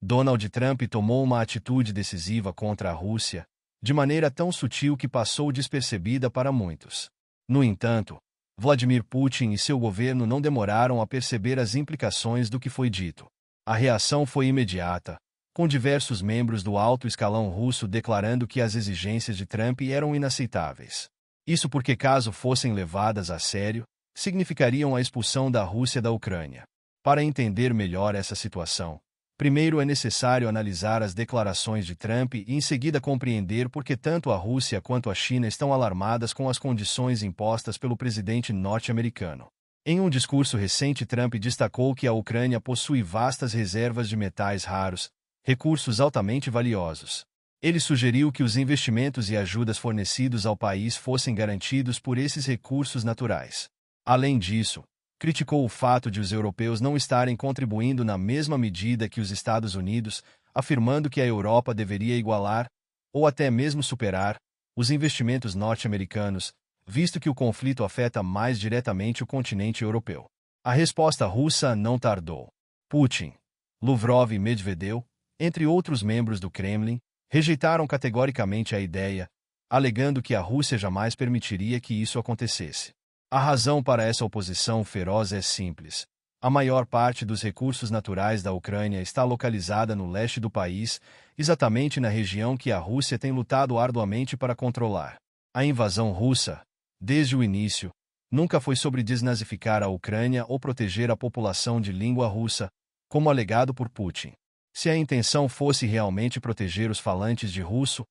Donald Trump tomou uma atitude decisiva contra a Rússia, de maneira tão sutil que passou despercebida para muitos. No entanto, Vladimir Putin e seu governo não demoraram a perceber as implicações do que foi dito. A reação foi imediata, com diversos membros do alto escalão russo declarando que as exigências de Trump eram inaceitáveis. Isso porque, caso fossem levadas a sério, significariam a expulsão da Rússia da Ucrânia. Para entender melhor essa situação, primeiro é necessário analisar as declarações de Trump e em seguida compreender por que tanto a Rússia quanto a China estão alarmadas com as condições impostas pelo presidente norte-americano. Em um discurso recente, Trump destacou que a Ucrânia possui vastas reservas de metais raros, recursos altamente valiosos. Ele sugeriu que os investimentos e ajudas fornecidos ao país fossem garantidos por esses recursos naturais. Além disso, criticou o fato de os europeus não estarem contribuindo na mesma medida que os Estados Unidos, afirmando que a Europa deveria igualar, ou até mesmo superar, os investimentos norte-americanos, visto que o conflito afeta mais diretamente o continente europeu. A resposta russa não tardou. Putin, Lavrov e Medvedev, entre outros membros do Kremlin, rejeitaram categoricamente a ideia, alegando que a Rússia jamais permitiria que isso acontecesse. A razão para essa oposição feroz é simples. A maior parte dos recursos naturais da Ucrânia está localizada no leste do país, exatamente na região que a Rússia tem lutado arduamente para controlar. A invasão russa, desde o início, nunca foi sobre desnazificar a Ucrânia ou proteger a população de língua russa, como alegado por Putin. Se a intenção fosse realmente proteger os falantes de russo,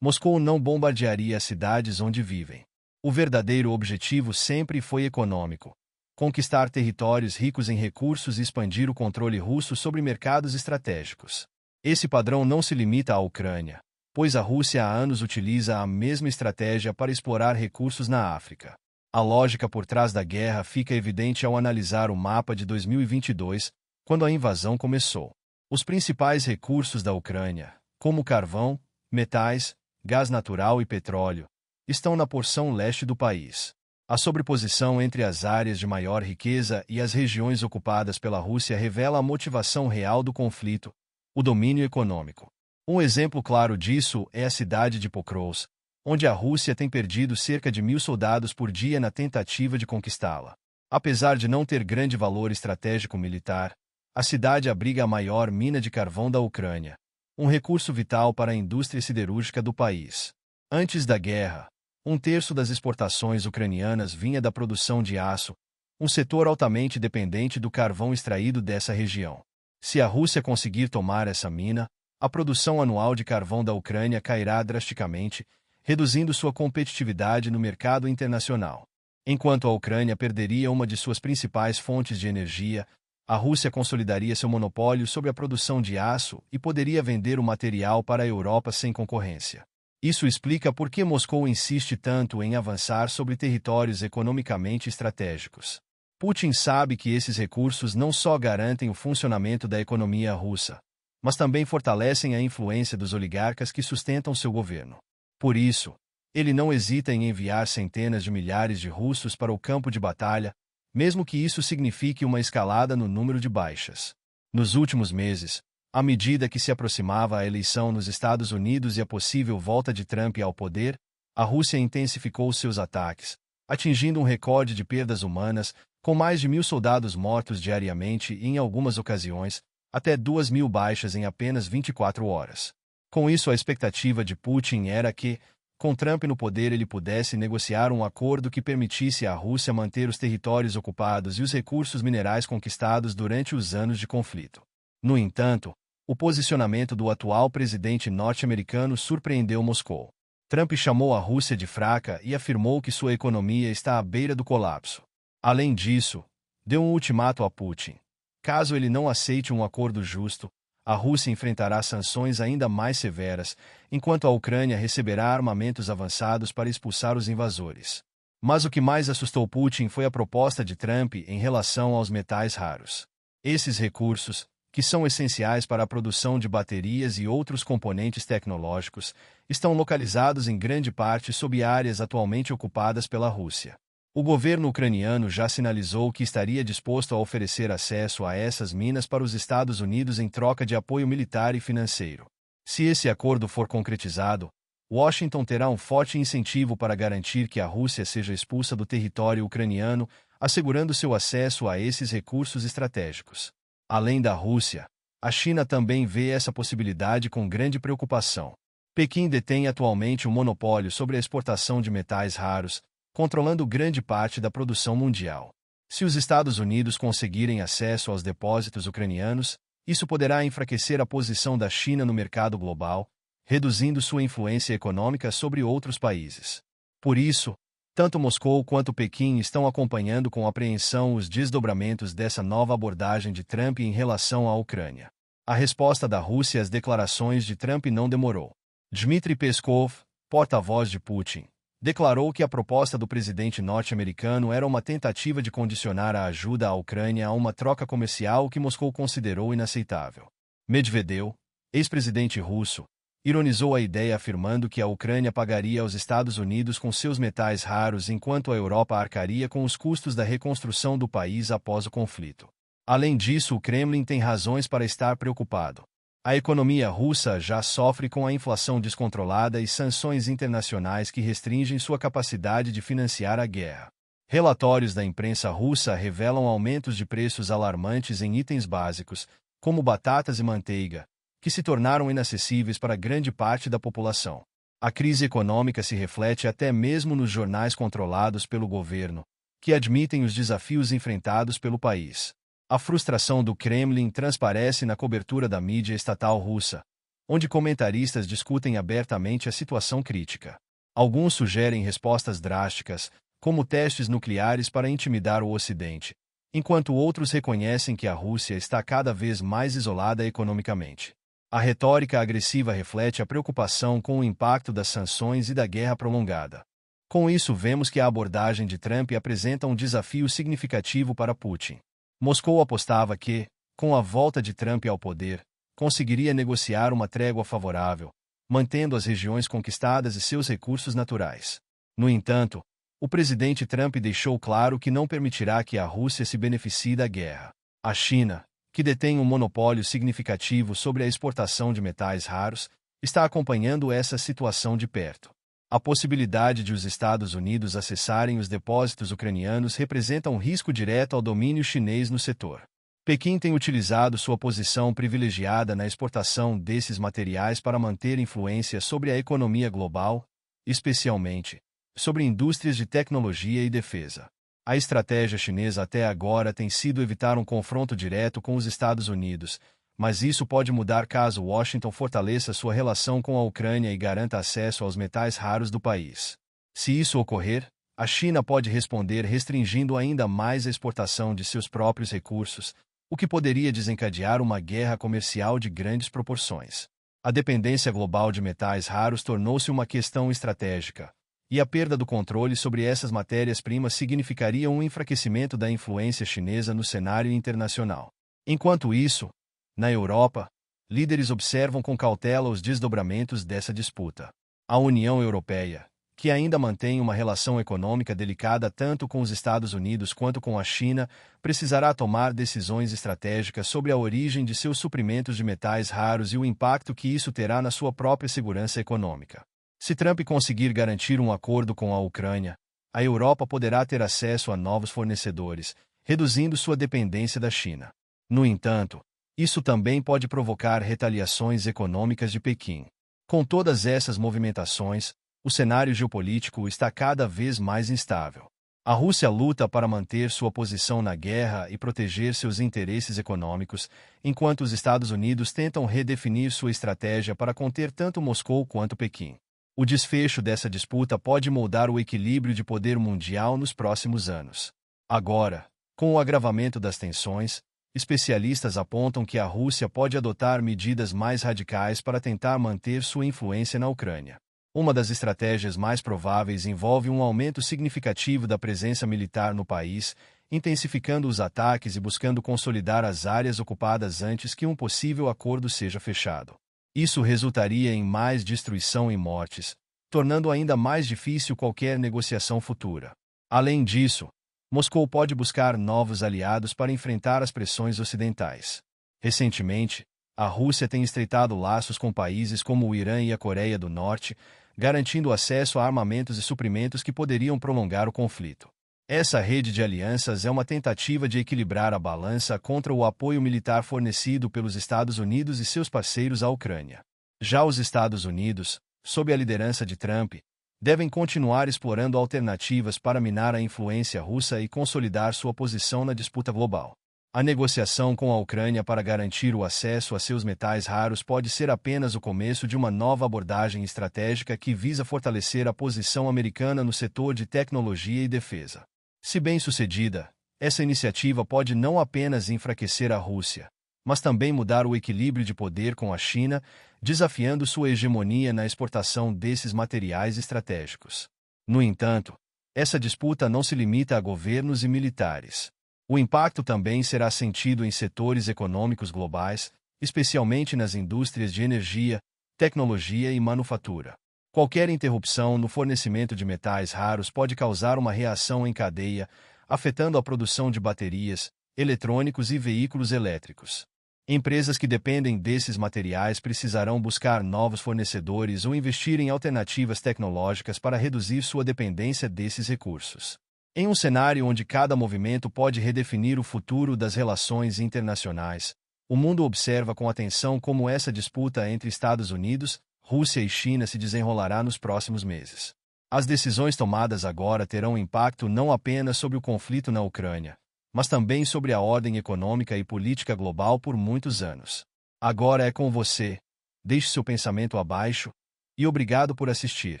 Moscou não bombardearia as cidades onde vivem. O verdadeiro objetivo sempre foi econômico: conquistar territórios ricos em recursos e expandir o controle russo sobre mercados estratégicos. Esse padrão não se limita à Ucrânia, pois a Rússia há anos utiliza a mesma estratégia para explorar recursos na África. A lógica por trás da guerra fica evidente ao analisar o mapa de 2022, quando a invasão começou. Os principais recursos da Ucrânia, como carvão, metais, gás natural e petróleo, estão na porção leste do país. A sobreposição entre as áreas de maior riqueza e as regiões ocupadas pela Rússia revela a motivação real do conflito: o domínio econômico. Um exemplo claro disso é a cidade de Pokrovsk, onde a Rússia tem perdido cerca de 1.000 soldados por dia na tentativa de conquistá-la. Apesar de não ter grande valor estratégico militar, a cidade abriga a maior mina de carvão da Ucrânia, um recurso vital para a indústria siderúrgica do país. Antes da guerra, 1/3 das exportações ucranianas vinha da produção de aço, um setor altamente dependente do carvão extraído dessa região. Se a Rússia conseguir tomar essa mina, a produção anual de carvão da Ucrânia cairá drasticamente, reduzindo sua competitividade no mercado internacional. Enquanto a Ucrânia perderia uma de suas principais fontes de energia, a Rússia consolidaria seu monopólio sobre a produção de aço e poderia vender o material para a Europa sem concorrência. Isso explica por que Moscou insiste tanto em avançar sobre territórios economicamente estratégicos. Putin sabe que esses recursos não só garantem o funcionamento da economia russa, mas também fortalecem a influência dos oligarcas que sustentam seu governo. Por isso, ele não hesita em enviar centenas de milhares de russos para o campo de batalha, mesmo que isso signifique uma escalada no número de baixas. Nos últimos meses, à medida que se aproximava a eleição nos Estados Unidos e a possível volta de Trump ao poder, a Rússia intensificou seus ataques, atingindo um recorde de perdas humanas, com mais de 1.000 soldados mortos diariamente e, em algumas ocasiões, até 2.000 baixas em apenas 24 horas. Com isso, a expectativa de Putin era que, com Trump no poder, ele pudesse negociar um acordo que permitisse à Rússia manter os territórios ocupados e os recursos minerais conquistados durante os anos de conflito. No entanto, o posicionamento do atual presidente norte-americano surpreendeu Moscou. Trump chamou a Rússia de fraca e afirmou que sua economia está à beira do colapso. Além disso, deu um ultimato a Putin: caso ele não aceite um acordo justo, a Rússia enfrentará sanções ainda mais severas, enquanto a Ucrânia receberá armamentos avançados para expulsar os invasores. Mas o que mais assustou Putin foi a proposta de Trump em relação aos metais raros. Esses recursos, que são essenciais para a produção de baterias e outros componentes tecnológicos, estão localizados em grande parte sob áreas atualmente ocupadas pela Rússia. O governo ucraniano já sinalizou que estaria disposto a oferecer acesso a essas minas para os Estados Unidos em troca de apoio militar e financeiro. Se esse acordo for concretizado, Washington terá um forte incentivo para garantir que a Rússia seja expulsa do território ucraniano, assegurando seu acesso a esses recursos estratégicos. Além da Rússia, a China também vê essa possibilidade com grande preocupação. Pequim detém atualmente um monopólio sobre a exportação de metais raros, controlando grande parte da produção mundial. Se os Estados Unidos conseguirem acesso aos depósitos ucranianos, isso poderá enfraquecer a posição da China no mercado global, reduzindo sua influência econômica sobre outros países. Por isso, tanto Moscou quanto Pequim estão acompanhando com apreensão os desdobramentos dessa nova abordagem de Trump em relação à Ucrânia. A resposta da Rússia às declarações de Trump não demorou. Dmitry Peskov, porta-voz de Putin, declarou que a proposta do presidente norte-americano era uma tentativa de condicionar a ajuda à Ucrânia a uma troca comercial que Moscou considerou inaceitável. Medvedev, ex-presidente russo, ironizou a ideia afirmando que a Ucrânia pagaria aos Estados Unidos com seus metais raros enquanto a Europa arcaria com os custos da reconstrução do país após o conflito. Além disso, o Kremlin tem razões para estar preocupado. A economia russa já sofre com a inflação descontrolada e sanções internacionais que restringem sua capacidade de financiar a guerra. Relatórios da imprensa russa revelam aumentos de preços alarmantes em itens básicos, como batatas e manteiga, que se tornaram inacessíveis para grande parte da população. A crise econômica se reflete até mesmo nos jornais controlados pelo governo, que admitem os desafios enfrentados pelo país. A frustração do Kremlin transparece na cobertura da mídia estatal russa, onde comentaristas discutem abertamente a situação crítica. Alguns sugerem respostas drásticas, como testes nucleares para intimidar o Ocidente, enquanto outros reconhecem que a Rússia está cada vez mais isolada economicamente. A retórica agressiva reflete a preocupação com o impacto das sanções e da guerra prolongada. Com isso, vemos que a abordagem de Trump apresenta um desafio significativo para Putin. Moscou apostava que, com a volta de Trump ao poder, conseguiria negociar uma trégua favorável, mantendo as regiões conquistadas e seus recursos naturais. No entanto, o presidente Trump deixou claro que não permitirá que a Rússia se beneficie da guerra. A China, que detém um monopólio significativo sobre a exportação de metais raros, está acompanhando essa situação de perto. A possibilidade de os Estados Unidos acessarem os depósitos ucranianos representa um risco direto ao domínio chinês no setor. Pequim tem utilizado sua posição privilegiada na exportação desses materiais para manter influência sobre a economia global, especialmente sobre indústrias de tecnologia e defesa. A estratégia chinesa até agora tem sido evitar um confronto direto com os Estados Unidos, mas isso pode mudar caso Washington fortaleça sua relação com a Ucrânia e garanta acesso aos metais raros do país. Se isso ocorrer, a China pode responder restringindo ainda mais a exportação de seus próprios recursos, o que poderia desencadear uma guerra comercial de grandes proporções. A dependência global de metais raros tornou-se uma questão estratégica, e a perda do controle sobre essas matérias-primas significaria um enfraquecimento da influência chinesa no cenário internacional. Enquanto isso, na Europa, líderes observam com cautela os desdobramentos dessa disputa. A União Europeia, que ainda mantém uma relação econômica delicada tanto com os Estados Unidos quanto com a China, precisará tomar decisões estratégicas sobre a origem de seus suprimentos de metais raros e o impacto que isso terá na sua própria segurança econômica. Se Trump conseguir garantir um acordo com a Ucrânia, a Europa poderá ter acesso a novos fornecedores, reduzindo sua dependência da China. No entanto, isso também pode provocar retaliações econômicas de Pequim. Com todas essas movimentações, o cenário geopolítico está cada vez mais instável. A Rússia luta para manter sua posição na guerra e proteger seus interesses econômicos, enquanto os Estados Unidos tentam redefinir sua estratégia para conter tanto Moscou quanto Pequim. O desfecho dessa disputa pode moldar o equilíbrio de poder mundial nos próximos anos. Agora, com o agravamento das tensões, especialistas apontam que a Rússia pode adotar medidas mais radicais para tentar manter sua influência na Ucrânia. Uma das estratégias mais prováveis envolve um aumento significativo da presença militar no país, intensificando os ataques e buscando consolidar as áreas ocupadas antes que um possível acordo seja fechado. Isso resultaria em mais destruição e mortes, tornando ainda mais difícil qualquer negociação futura. Além disso, Moscou pode buscar novos aliados para enfrentar as pressões ocidentais. Recentemente, a Rússia tem estreitado laços com países como o Irã e a Coreia do Norte, garantindo acesso a armamentos e suprimentos que poderiam prolongar o conflito. Essa rede de alianças é uma tentativa de equilibrar a balança contra o apoio militar fornecido pelos Estados Unidos e seus parceiros à Ucrânia. Já os Estados Unidos, sob a liderança de Trump, devem continuar explorando alternativas para minar a influência russa e consolidar sua posição na disputa global. A negociação com a Ucrânia para garantir o acesso a seus metais raros pode ser apenas o começo de uma nova abordagem estratégica que visa fortalecer a posição americana no setor de tecnologia e defesa. Se bem-sucedida, essa iniciativa pode não apenas enfraquecer a Rússia, mas também mudar o equilíbrio de poder com a China, desafiando sua hegemonia na exportação desses materiais estratégicos. No entanto, essa disputa não se limita a governos e militares. O impacto também será sentido em setores econômicos globais, especialmente nas indústrias de energia, tecnologia e manufatura. Qualquer interrupção no fornecimento de metais raros pode causar uma reação em cadeia, afetando a produção de baterias, eletrônicos e veículos elétricos. Empresas que dependem desses materiais precisarão buscar novos fornecedores ou investir em alternativas tecnológicas para reduzir sua dependência desses recursos. Em um cenário onde cada movimento pode redefinir o futuro das relações internacionais, o mundo observa com atenção como essa disputa entre Estados Unidos, Rússia e China se desenrolará nos próximos meses. As decisões tomadas agora terão impacto não apenas sobre o conflito na Ucrânia, mas também sobre a ordem econômica e política global por muitos anos. Agora é com você. Deixe seu pensamento abaixo e obrigado por assistir.